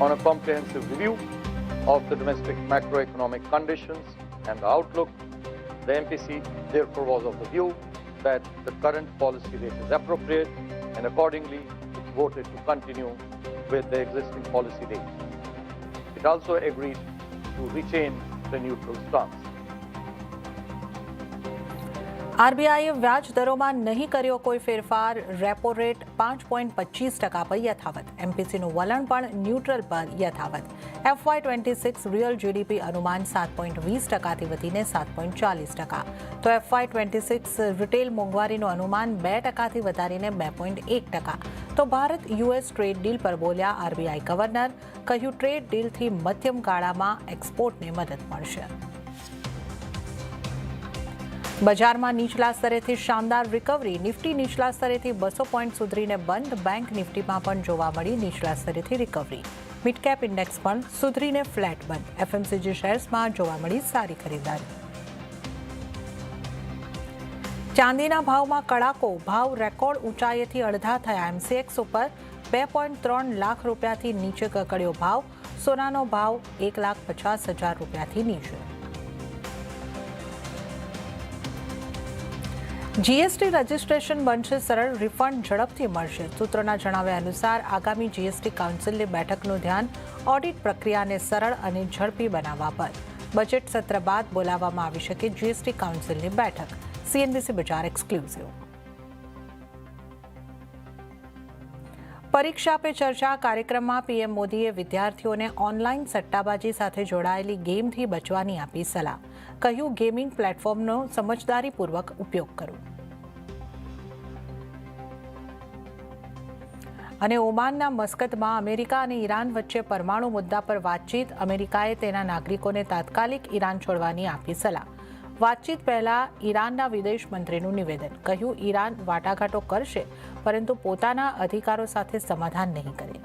on a comprehensive review of the domestic macroeconomic conditions and the outlook. The MPC therefore was of the view that the current policy rate is appropriate, and accordingly it voted to continue with the existing policy rate. It also agreed to retain the neutral stance. આરબીઆઈએ વ્યાજ દરોમાં નહીં કર્યો કોઈ ફેરફાર. Repo rate 5.25% પર યથાવત. એમપીસીનું વલણ પણ neutral પર યથાવત. FY26 રિયલ જીડીપી અનુમાન 7.20%થી વધીને 7.40%. તો FY26 રિટેલ મોંઘવારીનું અનુમાન 2%થી વધારીને 2.1%. તો ભારત યુએસ ટ્રેડ ડીલ પર બોલ્યા આરબીઆઈ ગવર્નર. કહ્યું ટ્રેડ ડીલથી મધ્યમ ગાળામાં એક્સપોર્ટને મદદ મળશે. બજારમાં નીચલા સ્તરેથી શાનદાર રિકવરી. નિફ્ટી નીચલા સ્તરેથી 200 પોઈન્ટ સુધરીને બંધ. બેંક નિફ્ટીમાં પણ જોવા મળી નીચલા સ્તરેથી રિકવરી. મિડ કેપ ઇન્ડેક્સ પણ સુધરીને ફ્લેટ બંધ. એફએમસીજી શેર્સમાં જોવા મળી સારી ખરીદારી. ચાંદીના ભાવમાં કડાકો. ભાવ રેકોર્ડ ઊંચાઈએથી અડધા થયા. એમસીએક્સ ઉપર 2.3 લાખ રૂપિયાથી નીચે કકડ્યો ભાવ. સોનાનો ભાવ 1,50,000 રૂપિયાથી નીચે. જીએસટી રજિસ્ટ્રેશન બનશે સરળ. રિફંડ ઝડપથી મળશે. સૂત્રોના જણાવ્યા અનુસાર આગામી જીએસટી કાઉન્સિલની બેઠકનું ધ્યાન ઓડિટ પ્રક્રિયાને સરળ અને ઝડપી બનાવવા પર. બજેટ સત્ર બાદ બોલાવવામાં આવી શકે જીએસટી કાઉન્સિલની બેઠક. સીએનબીસી બજાર એક્સક્લુઝિવ. પરીક્ષા પે ચર્ચા કાર્યક્રમમાં પીએમ મોદીએ વિદ્યાર્થીઓને ઓનલાઈન સટ્ટાબાજી સાથે જોડાયેલી ગેમથી બચવાની આપી સલાહ. કહ્યું ગેમિંગ પ્લેટફોર્મનો સમજદારીપૂર્વક ઉપયોગ કરો. અને ઓમાનના મસ્કતમાં અમેરિકા અને ઈરાન વચ્ચે પરમાણુ મુદ્દા પર વાતચીત. અમેરિકાએ તેના નાગરિકોને તાત્કાલિક ઈરાન છોડવાની આપી સલાહ. વાતચીત પહેલા ઈરાનના વિદેશ મંત્રીનું નિવેદન. કહ્યું ઈરાન વાટાઘાટો કરશે પરંતુ પોતાના અધિકારો સાથે સમાધાન નહીં કરે.